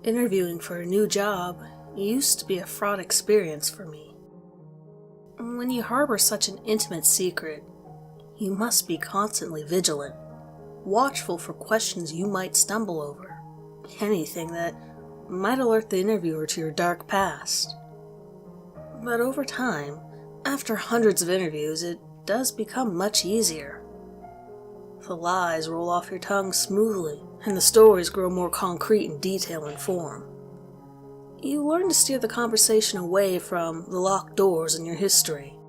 Interviewing for a new job used to be a fraught experience for me. When you harbor such an intimate secret, you must be constantly vigilant, watchful for questions you might stumble over, anything that might alert the interviewer to your dark past. But over time, after hundreds of interviews, it does become much easier. The lies roll off your tongue smoothly, and the stories grow more concrete in detail and form. You learn to steer the conversation away from the locked doors in your history.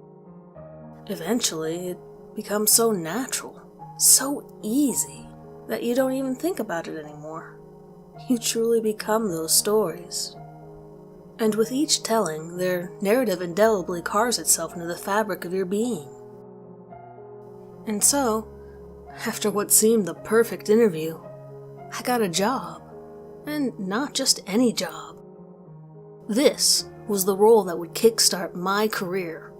Eventually, it becomes so natural, so easy, that you don't even think about it anymore. You truly become those stories. And with each telling, their narrative indelibly carves itself into the fabric of your being. And so, after what seemed the perfect interview, I got a job. And not just any job. This was the role that would kickstart my career,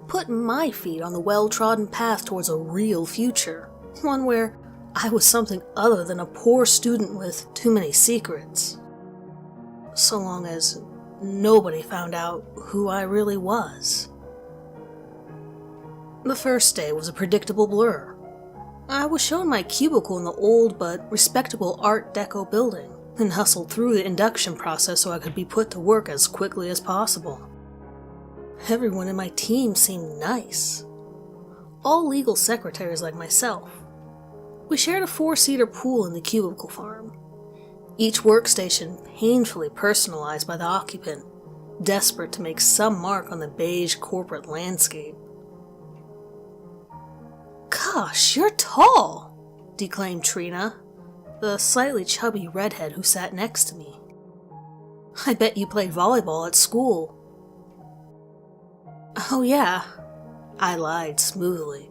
put my feet on the well-trodden path towards a real future, one where I was something other than a poor student with too many secrets. So long as nobody found out who I really was. The first day was a predictable blur. I was shown my cubicle in the old but respectable Art Deco building, and hustled through the induction process so I could be put to work as quickly as possible. Everyone in my team seemed nice. All legal secretaries like myself. We shared a 4-seater pool in the cubicle farm. Each workstation painfully personalized by the occupant, desperate to make some mark on the beige corporate landscape. "Gosh, you're tall," declaimed Trina, the slightly chubby redhead who sat next to me. "I bet you played volleyball at school." "Oh yeah," I lied smoothly.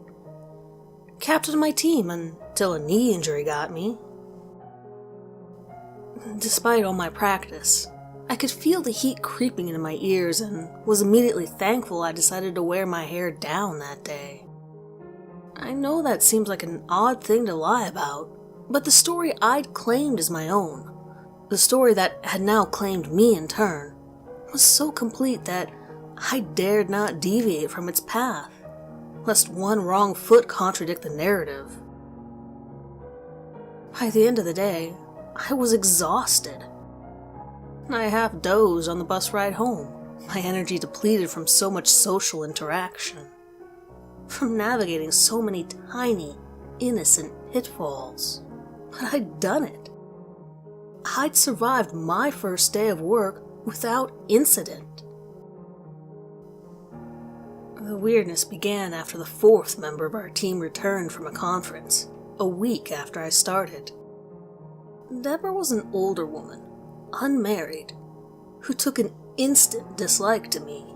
"Captain of my team until a knee injury got me." Despite all my practice, I could feel the heat creeping into my ears and was immediately thankful I decided to wear my hair down that day. I know that seems like an odd thing to lie about, but the story I'd claimed as my own, the story that had now claimed me in turn, was so complete that I dared not deviate from its path, lest one wrong foot contradict the narrative. By the end of the day, I was exhausted. I half dozed on the bus ride home, my energy depleted from so much social interaction, from navigating so many tiny, innocent pitfalls. But I'd done it. I'd survived my first day of work without incident. The weirdness began after the 4th member of our team returned from a conference, a week after I started. Deborah was an older woman, unmarried, who took an instant dislike to me.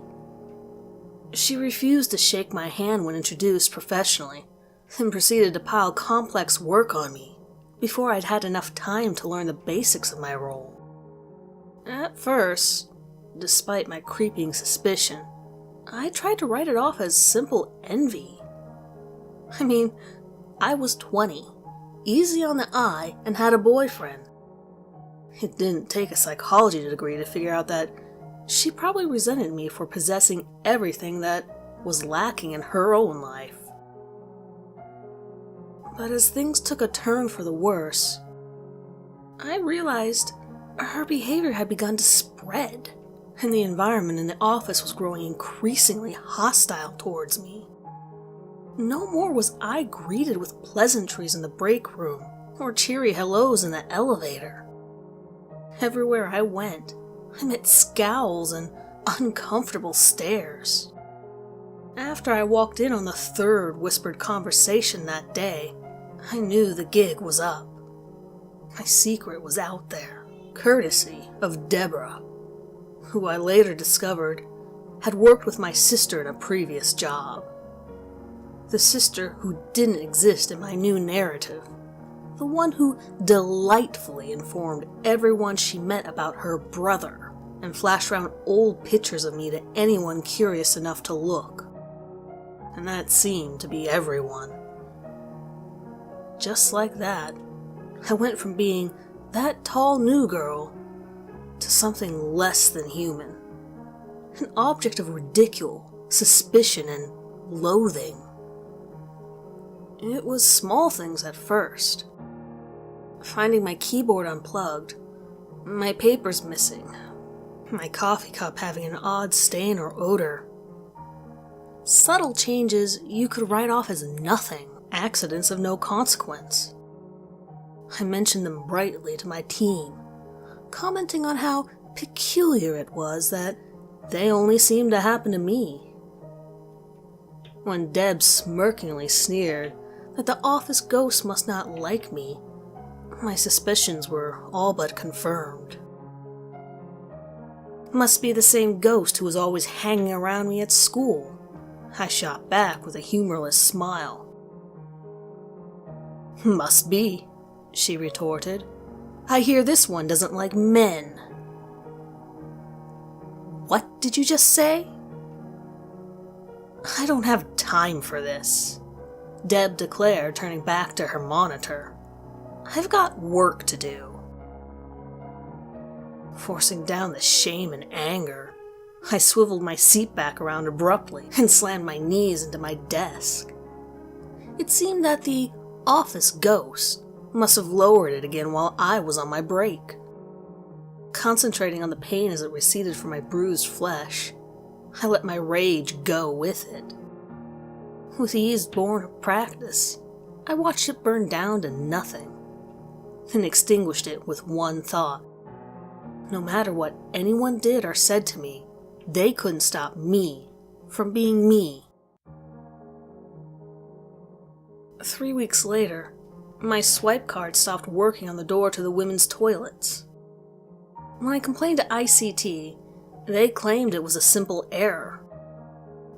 She refused to shake my hand when introduced professionally, then proceeded to pile complex work on me before I'd had enough time to learn the basics of my role. At first, despite my creeping suspicion, I tried to write it off as simple envy. I mean, I was 20, easy on the eye, and had a boyfriend. It didn't take a psychology degree to figure out that she probably resented me for possessing everything that was lacking in her own life. But as things took a turn for the worse, I realized her behavior had begun to spread, and the environment in the office was growing increasingly hostile towards me. No more was I greeted with pleasantries in the break room or cheery hellos in the elevator. Everywhere I went, I met scowls and uncomfortable stares. After I walked in on the 3rd whispered conversation that day, I knew the gig was up. My secret was out there, courtesy of Deborah, who I later discovered had worked with my sister in a previous job. The sister who didn't exist in my new narrative. The one who delightfully informed everyone she met about her brother and flashed around old pictures of me to anyone curious enough to look. And that seemed to be everyone. Just like that, I went from being that tall new girl to something less than human. An object of ridicule, suspicion, and loathing. It was small things at first. Finding my keyboard unplugged, my papers missing, my coffee cup having an odd stain or odor. Subtle changes you could write off as nothing, accidents of no consequence. I mentioned them brightly to my team, commenting on how peculiar it was that they only seemed to happen to me. When Deb smirkingly sneered that the office ghost must not like me, my suspicions were all but confirmed. Must be the same ghost who was always hanging around me at school, I shot back with a humorless smile. Must be, she retorted. I hear this one doesn't like men. What did you just say? I don't have time for this, Deb declared, turning back to her monitor. I've got work to do. Forcing down the shame and anger, I swiveled my seat back around abruptly and slammed my knees into my desk. It seemed that the office ghost must have lowered it again while I was on my break. Concentrating on the pain as it receded from my bruised flesh, I let my rage go with it. With ease born of practice, I watched it burn down to nothing, then extinguished it with one thought. No matter what anyone did or said to me, they couldn't stop me from being me. 3 weeks later, my swipe card stopped working on the door to the women's toilets. When I complained to ICT, they claimed it was a simple error.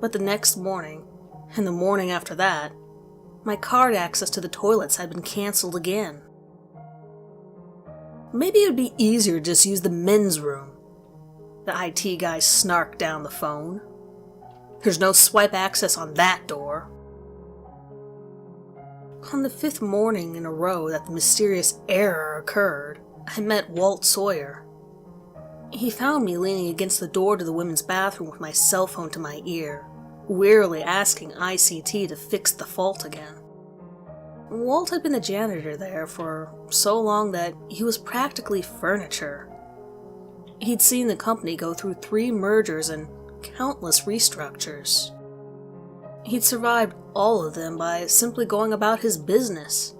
But the next morning, and the morning after that, my card access to the toilets had been cancelled again. Maybe it would be easier to just use the men's room, the IT guy snarked down the phone. There's no swipe access on that door. On the 5th morning in a row that the mysterious error occurred, I met Walt Sawyer. He found me leaning against the door to the women's bathroom with my cell phone to my ear, wearily asking ICT to fix the fault again. Walt had been the janitor there for so long that he was practically furniture. He'd seen the company go through 3 mergers and countless restructures. He'd survived all of them by simply going about his business,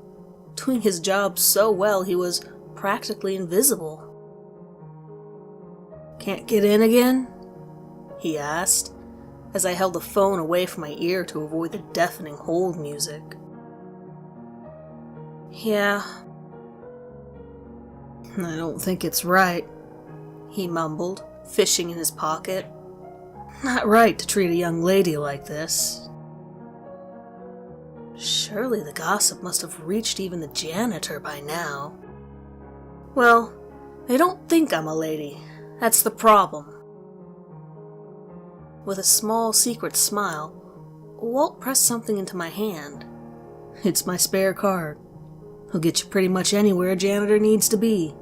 doing his job so well he was practically invisible. "Can't get in again?" he asked, as I held the phone away from my ear to avoid the deafening hold music. "Yeah. I don't think it's right," he mumbled, fishing in his pocket. "Not right to treat a young lady like this." Surely the gossip must have reached even the janitor by now. "Well, they don't think I'm a lady. That's the problem." With a small secret smile, Walt pressed something into my hand. "It's my spare card. He'll get you pretty much anywhere a janitor needs to be."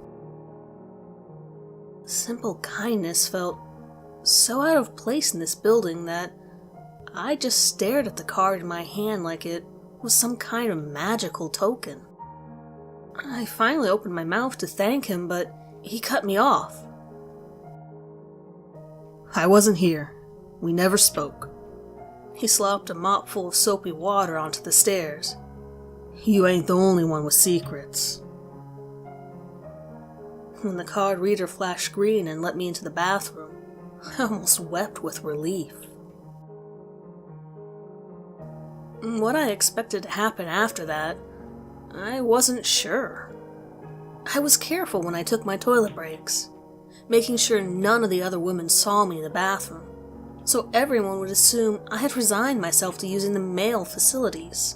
Simple kindness felt so out of place in this building that I just stared at the card in my hand like it was some kind of magical token. I finally opened my mouth to thank him, but he cut me off. "I wasn't here. We never spoke." He slopped a mop full of soapy water onto the stairs. "You ain't the only one with secrets." When the card reader flashed green and let me into the bathroom, I almost wept with relief. What I expected to happen after that, I wasn't sure. I was careful when I took my toilet breaks, making sure none of the other women saw me in the bathroom, so everyone would assume I had resigned myself to using the male facilities.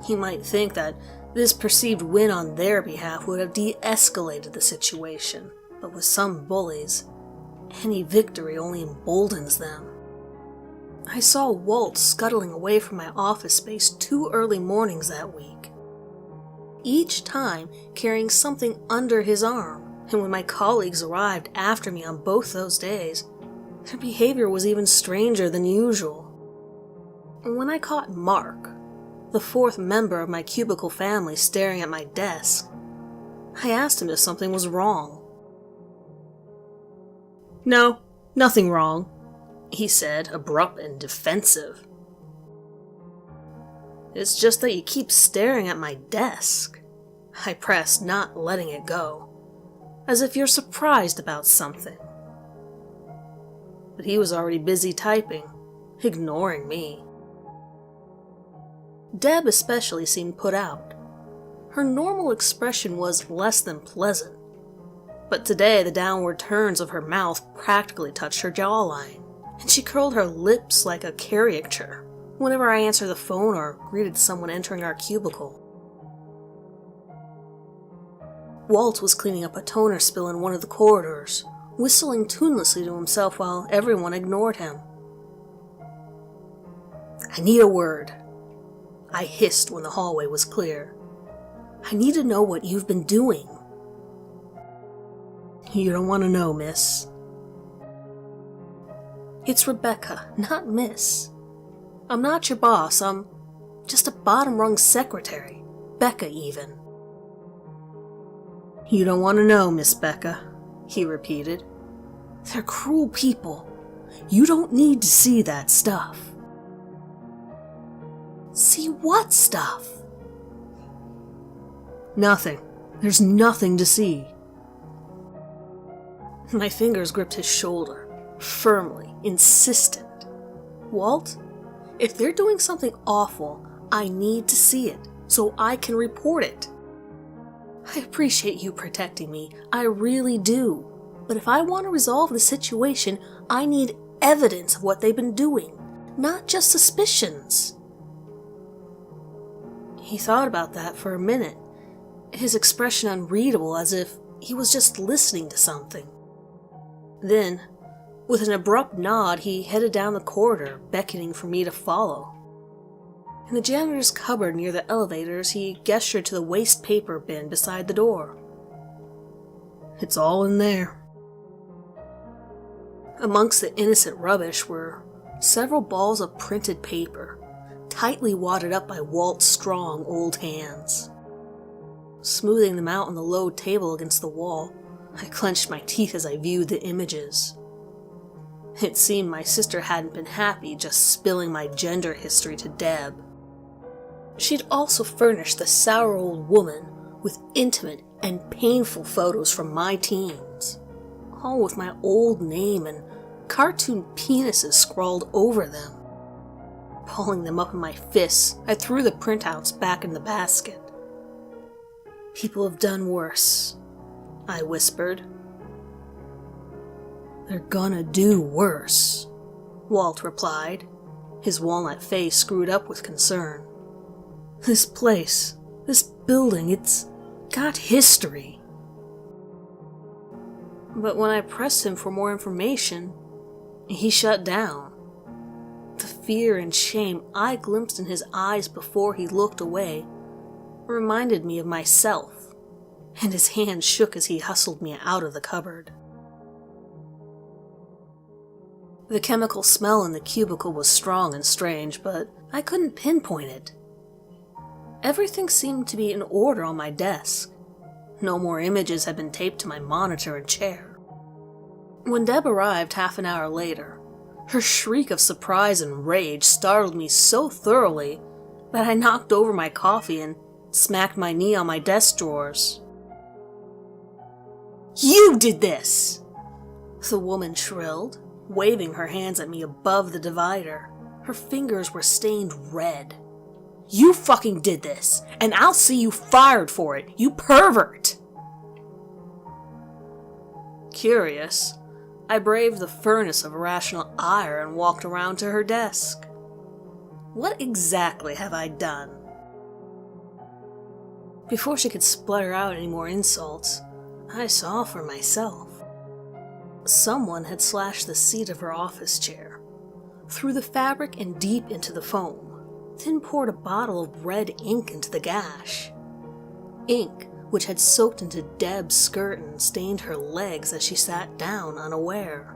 You might think that this perceived win on their behalf would have de-escalated the situation, but with some bullies, any victory only emboldens them. I saw Walt scuttling away from my office space 2 early mornings that week, each time carrying something under his arm, And when my colleagues arrived after me on both those days, their behavior was even stranger than usual. When I caught Mark, the fourth member of my cubicle family, staring at my desk, I asked him if something was wrong. "No, nothing wrong," he said, abrupt and defensive. "It's just that you keep staring at my desk," I pressed, not letting it go, as if you're surprised about something. But he was already busy typing, ignoring me. Deb especially seemed put out. Her normal expression was less than pleasant, but today the downward turns of her mouth practically touched her jawline, and she curled her lips like a caricature whenever I answered the phone or greeted someone entering our cubicle. Walt was cleaning up a toner spill in one of the corridors, whistling tunelessly to himself while everyone ignored him. "I need a word," I hissed when the hallway was clear. "I need to know what you've been doing." "You don't want to know, miss." "It's Rebecca, not miss. I'm not your boss, I'm just a bottom-rung secretary, Becca even." "You don't want to know, Miss Becca," he repeated. "They're cruel people. You don't need to see that stuff." "See what stuff?" "Nothing. There's nothing to see." My fingers gripped his shoulder, firmly, insistent. "Walt, if they're doing something awful, I need to see it, so I can report it. I appreciate you protecting me, I really do. But if I want to resolve the situation, I need evidence of what they've been doing, not just suspicions." He thought about that for a minute, his expression unreadable, as if he was just listening to something. Then, with an abrupt nod, he headed down the corridor, beckoning for me to follow. In the janitor's cupboard near the elevators, he gestured to the waste paper bin beside the door. "It's all in there." Amongst the innocent rubbish were several balls of printed paper, tightly wadded up by Walt's strong old hands. Smoothing them out on the low table against the wall, I clenched my teeth as I viewed the images. It seemed my sister hadn't been happy just spilling my gender history to Deb. She'd also furnished the sour old woman with intimate and painful photos from my teens, all with my old name and cartoon penises scrawled over them. Pulling them up in my fists, I threw the printouts back in the basket. "People have done worse," I whispered. "They're gonna do worse," Walt replied, his walnut face screwed up with concern. "This place, this building, it's got history." But when I pressed him for more information, he shut down. The fear and shame I glimpsed in his eyes before he looked away reminded me of myself, and his hand shook as he hustled me out of the cupboard. The chemical smell in the cubicle was strong and strange, but I couldn't pinpoint it. Everything seemed to be in order on my desk. No more images had been taped to my monitor and chair. When Deb arrived half an hour later, her shriek of surprise and rage startled me so thoroughly that I knocked over my coffee and smacked my knee on my desk drawers. "You did this!" the woman shrilled, waving her hands at me above the divider. Her fingers were stained red. "You fucking did this, and I'll see you fired for it, you pervert!" Curious, I braved the furnace of irrational ire and walked around to her desk. What exactly have I done? Before she could splutter out any more insults, I saw for myself. Someone had slashed the seat of her office chair, through the fabric and deep into the foam, then poured a bottle of red ink into the gash. Ink which had soaked into Deb's skirt and stained her legs as she sat down unaware.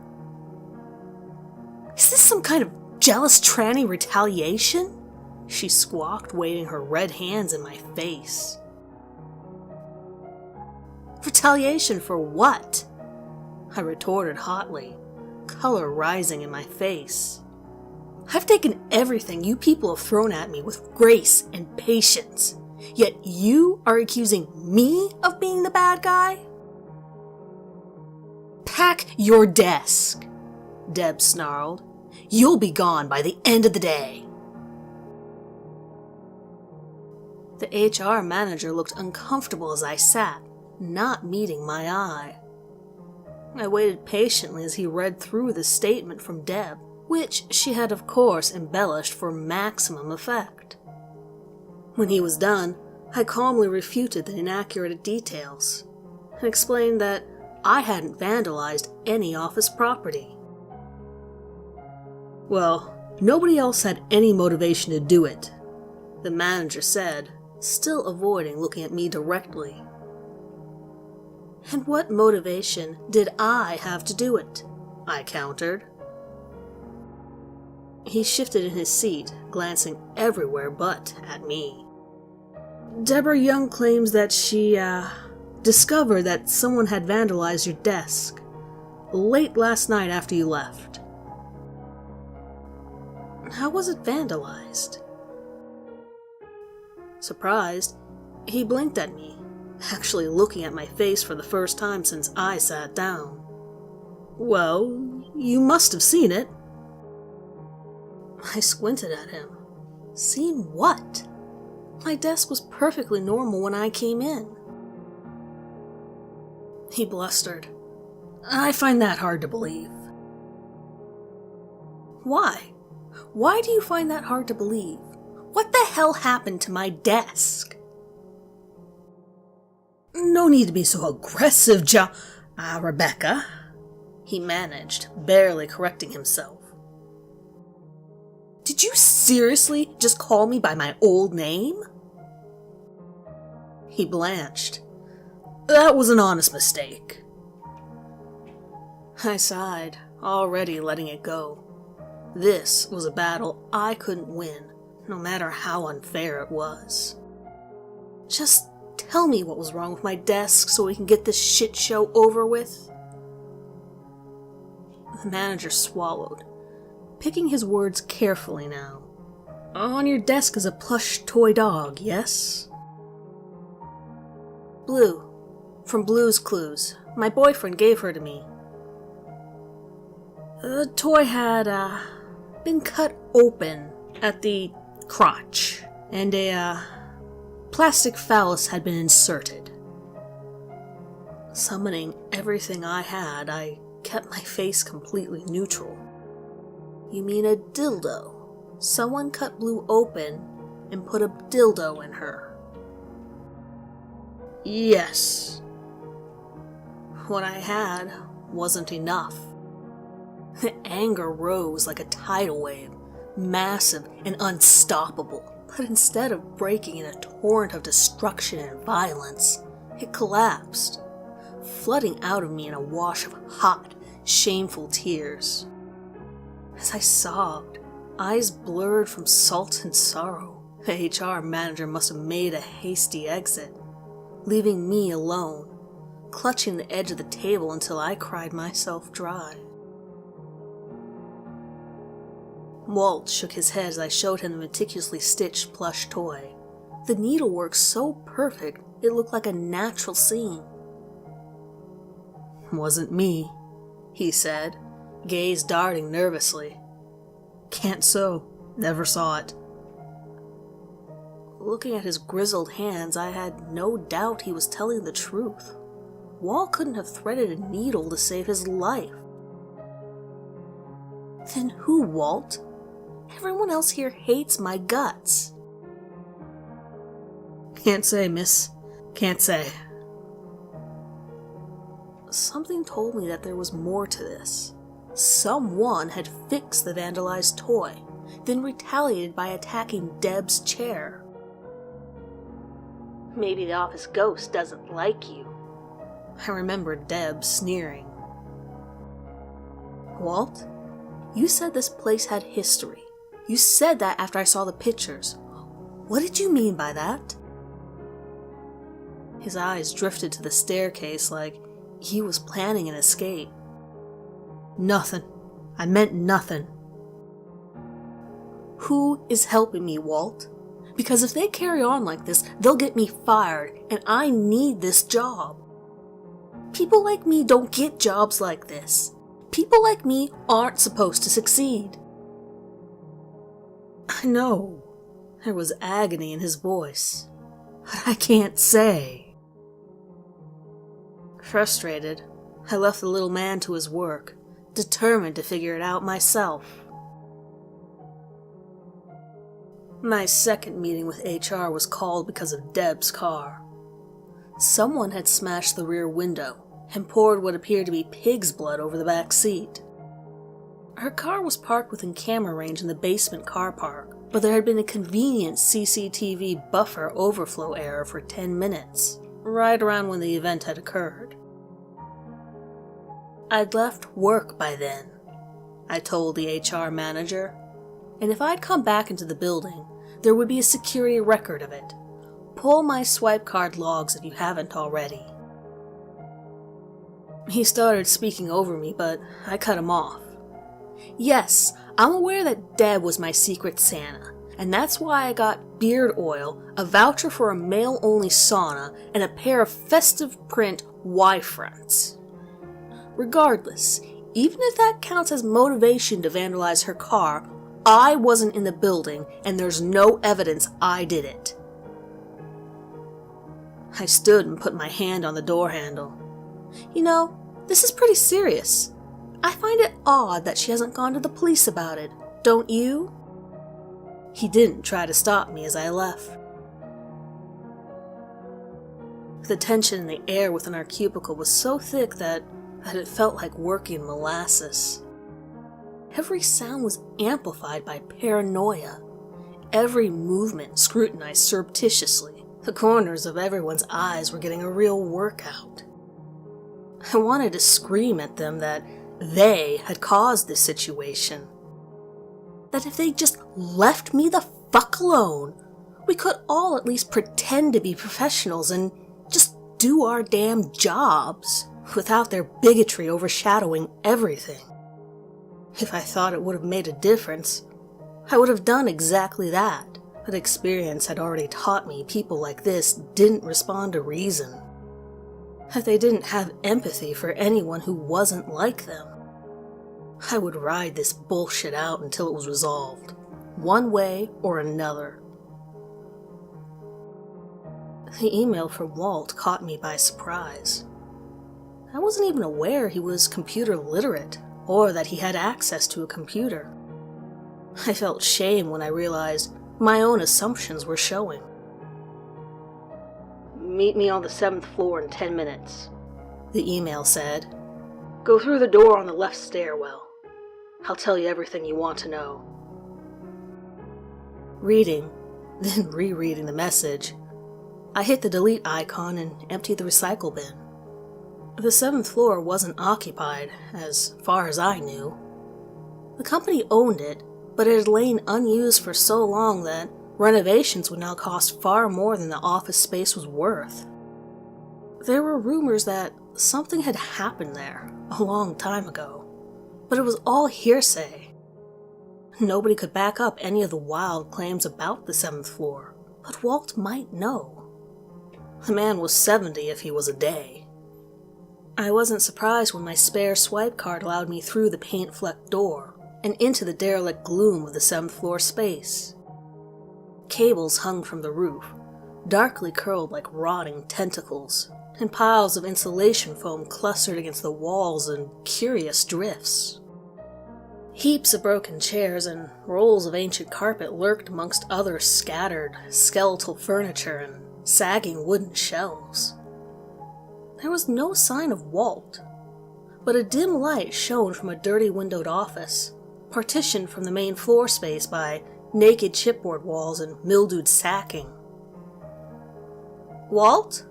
"Is this some kind of jealous tranny retaliation?" she squawked, waving her red hands in my face. "Retaliation for what?" I retorted hotly, color rising in my face. "I've taken everything you people have thrown at me with grace and patience, yet you are accusing me of being the bad guy?" "Pack your desk," Deb snarled. "You'll be gone by the end of the day." The HR manager looked uncomfortable as I sat, not meeting my eye. I waited patiently as he read through the statement from Deb, which she had of course embellished for maximum effect. When he was done, I calmly refuted the inaccurate details and explained that I hadn't vandalized any office property. "Well, nobody else had any motivation to do it," the manager said, still avoiding looking at me directly. "And what motivation did I have to do it?" I countered. He shifted in his seat, glancing everywhere but at me. "Deborah Young claims that she, discovered that someone had vandalized your desk late last night after you left." "How was it vandalized?" Surprised, he blinked at me, actually looking at my face for the first time since I sat down. "Well, you must have seen it." I squinted at him. "Seen what? My desk was perfectly normal when I came in." He blustered. "I find that hard to believe." "Why? Why do you find that hard to believe? What the hell happened to my desk?" "No need to be so aggressive, Rebecca," he managed, barely correcting himself. "Did you seriously just call me by my old name?" He blanched. "That was an honest mistake." I sighed, already letting it go. This was a battle I couldn't win, no matter how unfair it was. "Just tell me what was wrong with my desk so we can get this shit show over with." The manager swallowed, picking his words carefully now. "On your desk is a plush toy dog, yes?" "Blue, from Blue's Clues. My boyfriend gave her to me." The toy had, been cut open at the crotch, and a, plastic phallus had been inserted. Summoning everything I had, I kept my face completely neutral. "You mean a dildo? Someone cut Blue open and put a dildo in her?" "Yes." What I had wasn't enough. The anger rose like a tidal wave, massive and unstoppable, but instead of breaking in a torrent of destruction and violence, it collapsed, flooding out of me in a wash of hot, shameful tears. As I sobbed, eyes blurred from salt and sorrow, the HR manager must have made a hasty exit, leaving me alone, clutching the edge of the table until I cried myself dry. Walt shook his head as I showed him the meticulously stitched plush toy. The needlework so perfect it looked like a natural scene. "Wasn't me," he said, gaze darting nervously. "Can't sew. Never saw it." Looking at his grizzled hands, I had no doubt he was telling the truth. Walt couldn't have threaded a needle to save his life. "Then who, Walt? Everyone else here hates my guts." "Can't say, miss. Can't say." Something told me that there was more to this. Someone had fixed the vandalized toy, then retaliated by attacking Deb's chair. Maybe the office ghost doesn't like you. I remembered Deb sneering. Walt, you said this place had history. You said that after I saw the pictures. What did you mean by that? His eyes drifted to the staircase like he was planning an escape. Nothing. I meant nothing. Who is helping me, Walt? Because if they carry on like this, they'll get me fired, and I need this job. People like me don't get jobs like this. People like me aren't supposed to succeed. I know. There was agony in his voice. But I can't say. Frustrated, I left the little man to his work, determined to figure it out myself. My second meeting with HR was called because of Deb's car. Someone had smashed the rear window and poured what appeared to be pig's blood over the back seat. Her car was parked within camera range in the basement car park, but there had been a convenient CCTV buffer overflow error for 10 minutes, right around when the event had occurred. I'd left work by then, I told the HR manager, and if I'd come back into the building, there would be a security record of it. Pull my swipe card logs if you haven't already. He started speaking over me, but I cut him off. Yes, I'm aware that Deb was my secret Santa, and that's why I got beard oil, a voucher for a male-only sauna, and a pair of festive print Y-fronts. Regardless, even if that counts as motivation to vandalize her car, I wasn't in the building, and there's no evidence I did it. I stood and put my hand on the door handle. You know, this is pretty serious. I find it odd that she hasn't gone to the police about it, don't you? He didn't try to stop me as I left. The tension in the air within our cubicle was so thick that it felt like working molasses. Every sound was amplified by paranoia. Every movement scrutinized surreptitiously. The corners of everyone's eyes were getting a real workout. I wanted to scream at them that they had caused this situation. That if they just left me the fuck alone, we could all at least pretend to be professionals and just do our damn jobs without their bigotry overshadowing everything. If I thought it would have made a difference, I would have done exactly that. But experience had already taught me people like this didn't respond to reason. That they didn't have empathy for anyone who wasn't like them. I would ride this bullshit out until it was resolved, one way or another. The email from Walt caught me by surprise. I wasn't even aware he was computer literate, or that he had access to a computer. I felt shame when I realized my own assumptions were showing. Meet me on the 7th floor in 10 minutes, the email said. Go through the door on the left stairwell. I'll tell you everything you want to know. Reading, then rereading the message, I hit the delete icon and emptied the recycle bin. The 7th floor wasn't occupied, as far as I knew. The company owned it, but it had lain unused for so long that renovations would now cost far more than the office space was worth. There were rumors that something had happened there a long time ago, but it was all hearsay. Nobody could back up any of the wild claims about the 7th floor, but Walt might know. The man was 70 if he was a day. I wasn't surprised when my spare swipe card allowed me through the paint-flecked door and into the derelict gloom of the 7th floor space. Cables hung from the roof, darkly curled like rotting tentacles, and piles of insulation foam clustered against the walls in curious drifts. Heaps of broken chairs and rolls of ancient carpet lurked amongst other scattered, skeletal furniture and sagging wooden shelves. There was no sign of Walt, but a dim light shone from a dirty windowed office, partitioned from the main floor space by naked chipboard walls and mildewed sacking. "Walt?"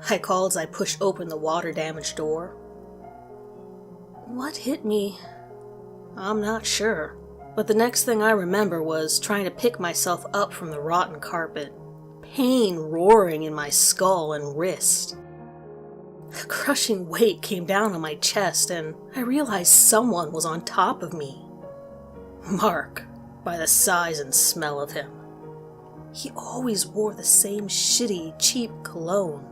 I called as I pushed open the water-damaged door. What hit me? I'm not sure, but the next thing I remember was trying to pick myself up from the rotten carpet, pain roaring in my skull and wrist. A crushing weight came down on my chest, and I realized someone was on top of me. Mark, by the size and smell of him. He always wore the same shitty, cheap cologne.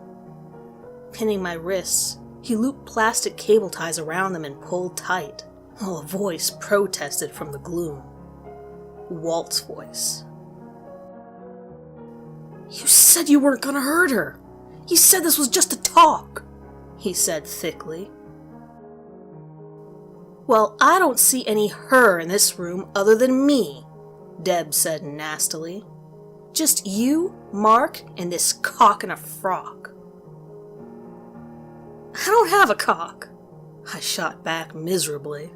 Pinning my wrists, he looped plastic cable ties around them and pulled tight, while a voice protested from the gloom. Walt's voice. "You said you weren't gonna hurt her! You said this was just a talk!" he said thickly. "Well, I don't see any her in this room other than me," Deb said nastily. "Just you, Mark, and this cock in a frock." "I don't have a cock," I shot back miserably.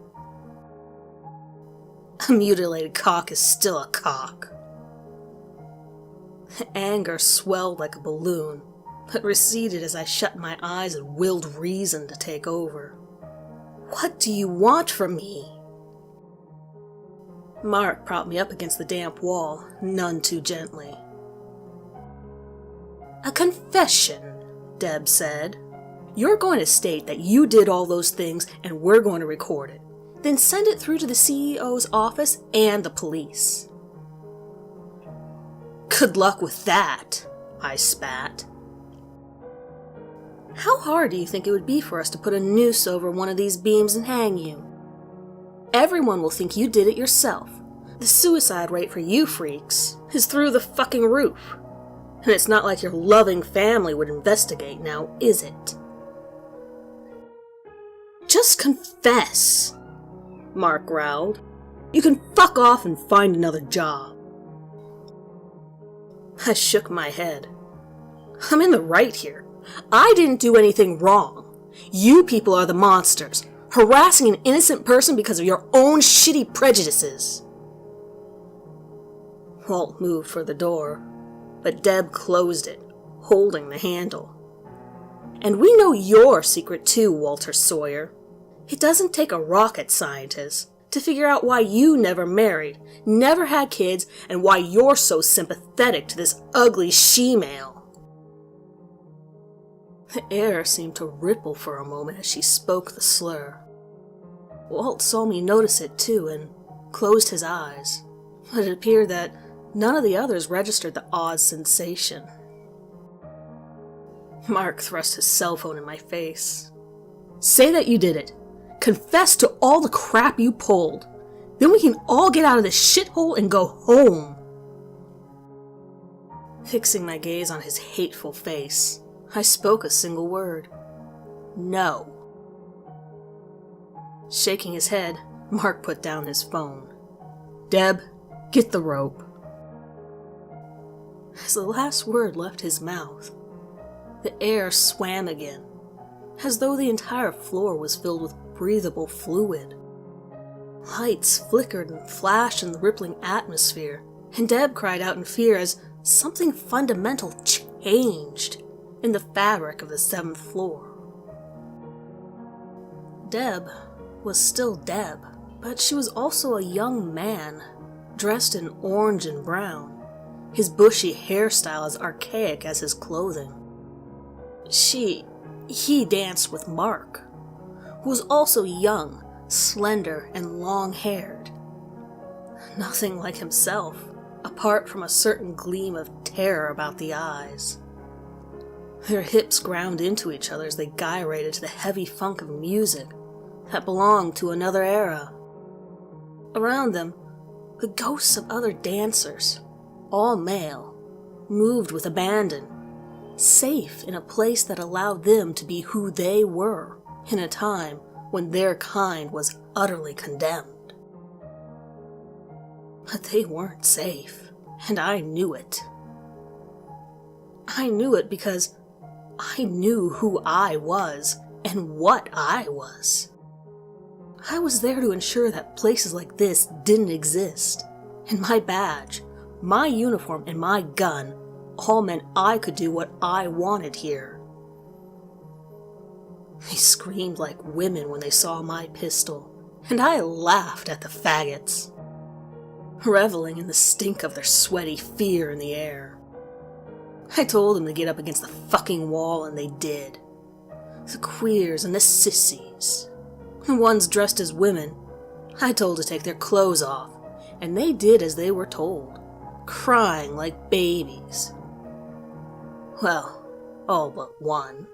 "A mutilated cock is still a cock." Anger swelled like a balloon, but receded as I shut my eyes and willed reason to take over. "What do you want from me?" Mark propped me up against the damp wall, none too gently. "A confession," Deb said. "You're going to state that you did all those things and we're going to record it. Then send it through to the CEO's office and the police." "Good luck with that," I spat. "How hard do you think it would be for us to put a noose over one of these beams and hang you? Everyone will think you did it yourself. The suicide rate for you freaks is through the fucking roof. And it's not like your loving family would investigate now, is it?" "Just confess," Mark growled. "You can fuck off and find another job." I shook my head. "I'm in the right here. I didn't do anything wrong. You people are the monsters, harassing an innocent person because of your own shitty prejudices." Walt moved for the door, but Deb closed it, holding the handle. "And we know your secret too, Walter Sawyer. It doesn't take a rocket scientist to figure out why you never married, never had kids, and why you're so sympathetic to this ugly she-male." The air seemed to ripple for a moment as she spoke the slur. Walt saw me notice it too and closed his eyes, but it appeared that none of the others registered the odd sensation. Mark thrust his cell phone in my face. "Say that you did it. Confess to all the crap you pulled. Then we can all get out of this shithole and go home." Fixing my gaze on his hateful face, I spoke a single word. "No." Shaking his head, Mark put down his phone. "Deb, get the rope." As the last word left his mouth, the air swam again, as though the entire floor was filled with breathable fluid. Lights flickered and flashed in the rippling atmosphere, and Deb cried out in fear as something fundamental changed in the fabric of the 7th floor. Deb was still Deb, but she was also a young man, dressed in orange and brown, his bushy hairstyle as archaic as his clothing. He danced with Mark, who was also young, slender, and long-haired. Nothing like himself, apart from a certain gleam of terror about the eyes. Their hips ground into each other as they gyrated to the heavy funk of music that belonged to another era. Around them, the ghosts of other dancers, all male, moved with abandon, safe in a place that allowed them to be who they were in a time when their kind was utterly condemned. But they weren't safe, and I knew it. I knew it because I knew who I was and what I was. I was there to ensure that places like this didn't exist, and my badge, my uniform, and my gun all meant I could do what I wanted here. They screamed like women when they saw my pistol, and I laughed at the faggots, reveling in the stink of their sweaty fear in the air. I told them to get up against the fucking wall, and they did. The queers and the sissies, the ones dressed as women, I told to take their clothes off, and they did as they were told, crying like babies. Well, all but one.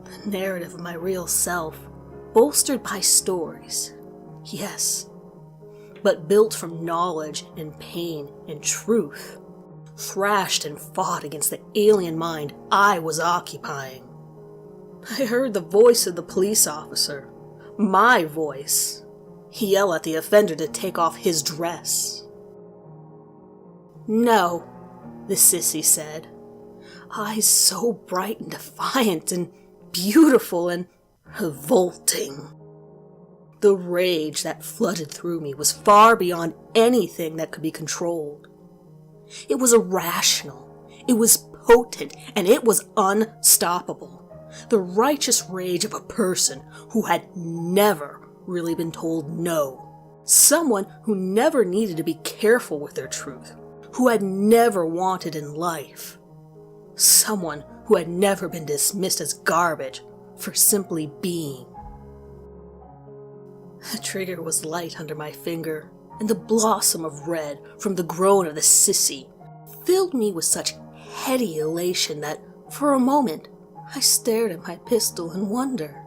The narrative of my real self, bolstered by stories, yes, but built from knowledge and pain and truth, thrashed and fought against the alien mind I was occupying. I heard the voice of the police officer, my voice, yell at the offender to take off his dress. "No," the sissy said, eyes so bright and defiant and beautiful and revolting. The rage that flooded through me was far beyond anything that could be controlled. It was irrational, it was potent, and it was unstoppable. The righteous rage of a person who had never really been told no. Someone who never needed to be careful with their truth, who had never wanted in life. Someone who had never been dismissed as garbage for simply being. The trigger was light under my finger, and the blossom of red from the groan of the sissy filled me with such heady elation that, for a moment, I stared at my pistol in wonder.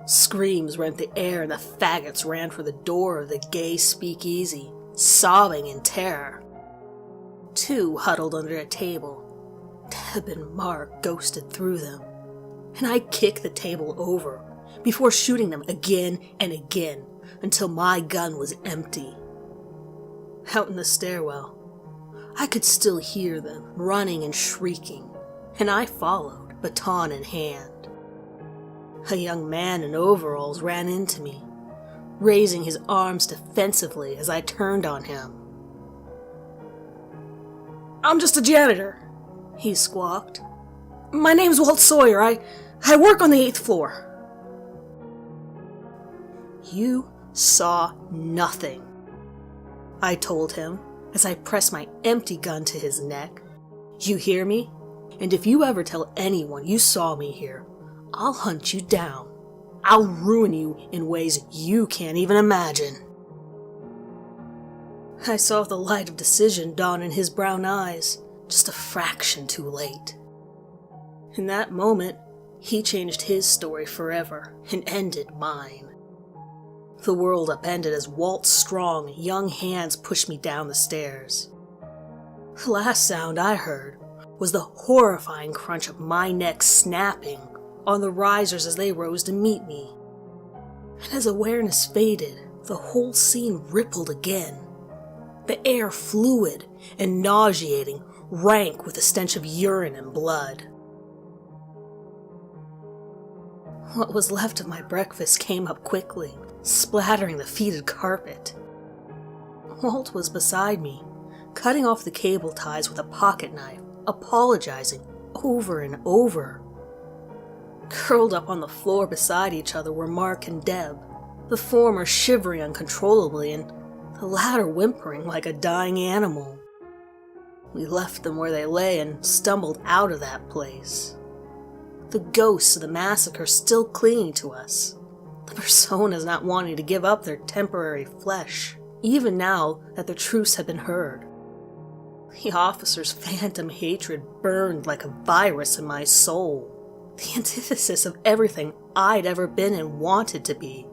Screams rent the air and the faggots ran for the door of the gay speakeasy, sobbing in terror. Two huddled under a table. Deb and Mark ghosted through them, and I kicked the table over before shooting them again and again until my gun was empty. Out in the stairwell, I could still hear them running and shrieking, and I followed, baton in hand. A young man in overalls ran into me, raising his arms defensively as I turned on him. "I'm just a janitor," he squawked. "My name's Walt Sawyer. I work on the 8th floor." "You saw nothing," I told him as I pressed my empty gun to his neck. "You hear me? And if you ever tell anyone you saw me here, I'll hunt you down. I'll ruin you in ways you can't even imagine." I saw the light of decision dawn in his brown eyes, just a fraction too late. In that moment, he changed his story forever and ended mine. The world upended as Walt's strong, young hands pushed me down the stairs. The last sound I heard was the horrifying crunch of my neck snapping on the risers as they rose to meet me. And as awareness faded, the whole scene rippled again. The air fluid and nauseating, rank with the stench of urine and blood. What was left of my breakfast came up quickly, splattering the fetid carpet. Walt was beside me, cutting off the cable ties with a pocket knife, apologizing over and over. Curled up on the floor beside each other were Mark and Deb, the former shivering uncontrollably and the latter whimpering like a dying animal. We left them where they lay and stumbled out of that place. The ghosts of the massacre still clinging to us, the personas not wanting to give up their temporary flesh, even now that the truths had been heard. The officer's phantom hatred burned like a virus in my soul, the antithesis of everything I'd ever been and wanted to be.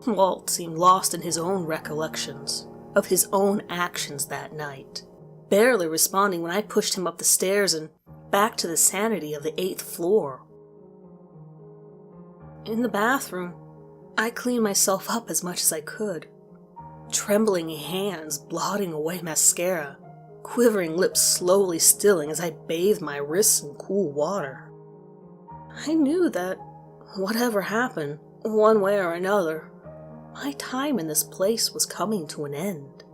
Walt seemed lost in his own recollections of his own actions that night, barely responding when I pushed him up the stairs and back to the sanity of the 8th floor. In the bathroom, I cleaned myself up as much as I could, trembling hands blotting away mascara, quivering lips slowly stilling as I bathed my wrists in cool water. I knew that, whatever happened, one way or another, my time in this place was coming to an end.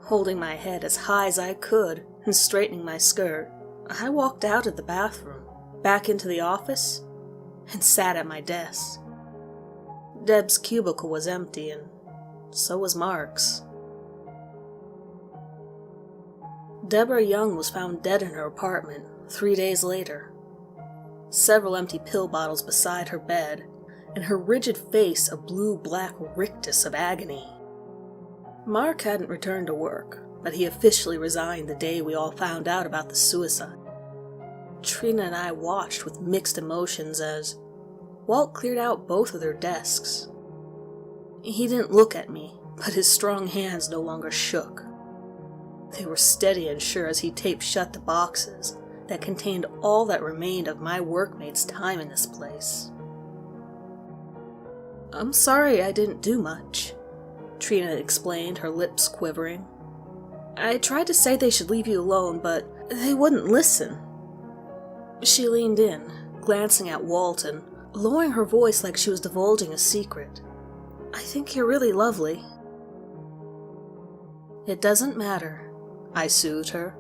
Holding my head as high as I could and straightening my skirt, I walked out of the bathroom, back into the office, and sat at my desk. Deb's cubicle was empty, and so was Mark's. Deborah Young was found dead in her apartment 3 days later. Several empty pill bottles beside her bed, and her rigid face a blue-black rictus of agony. Mark hadn't returned to work, but he officially resigned the day we all found out about the suicide. Trina and I watched with mixed emotions as Walt cleared out both of their desks. He didn't look at me, but his strong hands no longer shook. They were steady and sure as he taped shut the boxes that contained all that remained of my workmates' time in this place. "I'm sorry I didn't do much," Trina explained, her lips quivering. "I tried to say they should leave you alone, but they wouldn't listen." She leaned in, glancing at Walt and lowering her voice like she was divulging a secret. "I think you're really lovely." "It doesn't matter," I soothed her.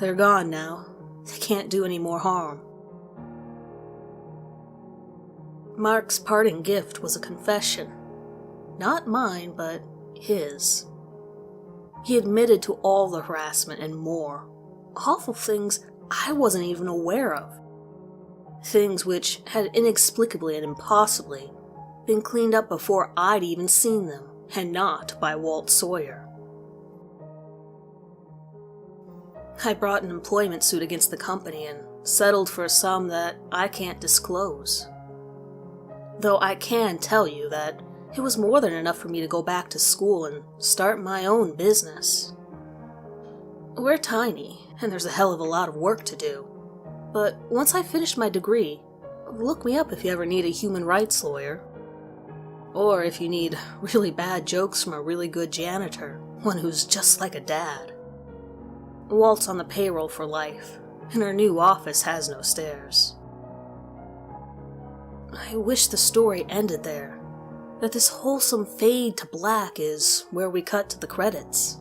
"They're gone now. They can't do any more harm." Mark's parting gift was a confession. Not mine, but his. He admitted to all the harassment and more. Awful things I wasn't even aware of. Things which had inexplicably and impossibly been cleaned up before I'd even seen them, and not by Walt Sawyer. I brought an employment suit against the company and settled for a sum that I can't disclose. Though I can tell you that it was more than enough for me to go back to school and start my own business. We're tiny, and there's a hell of a lot of work to do. But once I finish my degree, look me up if you ever need a human rights lawyer. Or if you need really bad jokes from a really good janitor, one who's just like a dad. Walt's on the payroll for life, and our new office has no stairs. I wish the story ended there, that this wholesome fade to black is where we cut to the credits.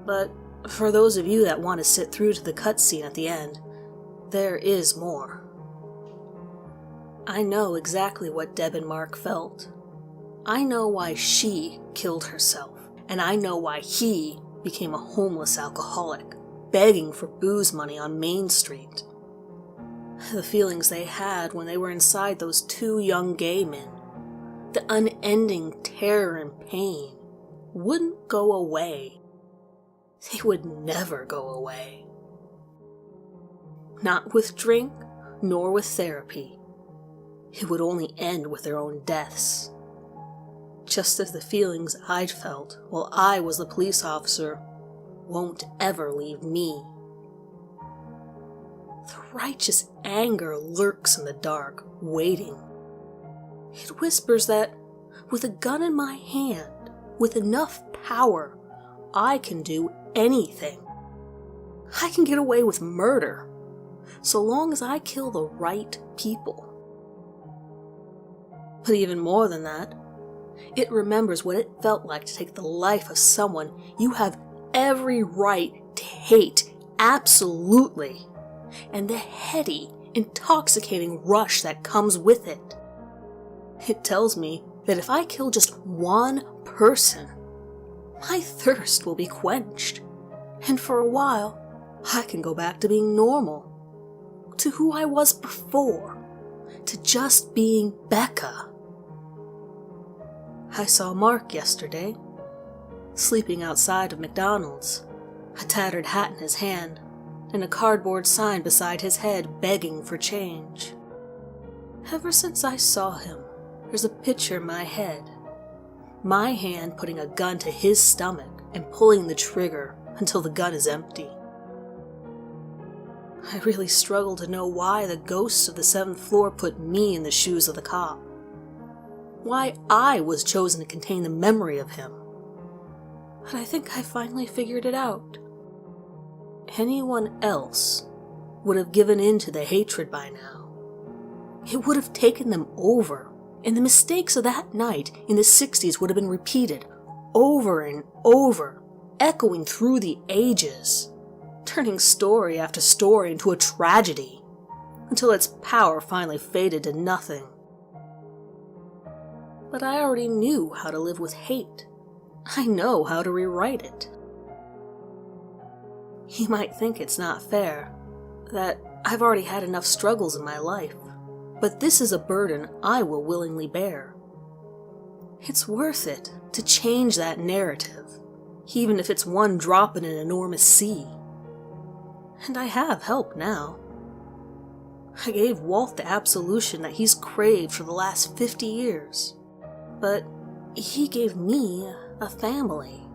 But for those of you that want to sit through to the cutscene at the end, there is more. I know exactly what Deb and Mark felt. I know why she killed herself, and I know why he became a homeless alcoholic, begging for booze money on Main Street. The feelings they had when they were inside those two young gay men, the unending terror and pain, wouldn't go away. They would never go away. Not with drink, nor with therapy. It would only end with their own deaths. Just as the feelings I'd felt while I was the police officer won't ever leave me. The righteous anger lurks in the dark, waiting. It whispers that, with a gun in my hand, with enough power, I can do anything. I can get away with murder, so long as I kill the right people. But even more than that, it remembers what it felt like to take the life of someone you have every right to hate, absolutely, and the heady, intoxicating rush that comes with it. It tells me that if I kill just one person, my thirst will be quenched, and for a while, I can go back to being normal, to who I was before, to just being Becca. I saw Mark yesterday, sleeping outside of McDonald's, a tattered hat in his hand, and a cardboard sign beside his head begging for change. Ever since I saw him, there's a picture in my head. My hand putting a gun to his stomach and pulling the trigger until the gun is empty. I really struggle to know why the ghosts of the 7th floor put me in the shoes of the cop. Why I was chosen to contain the memory of him. But I think I finally figured it out. Anyone else would have given in to the hatred by now. It would have taken them over, and the mistakes of that night in the 60s would have been repeated over and over echoing through the ages, turning story after story into a tragedy, until its power finally faded to nothing. But I already knew how to live with hate. I know how to rewrite it. You might think it's not fair, that I've already had enough struggles in my life, but this is a burden I will willingly bear. It's worth it to change that narrative, even if it's one drop in an enormous sea. And I have help now. I gave Walt the absolution that he's craved for the last 50 years, but he gave me a family.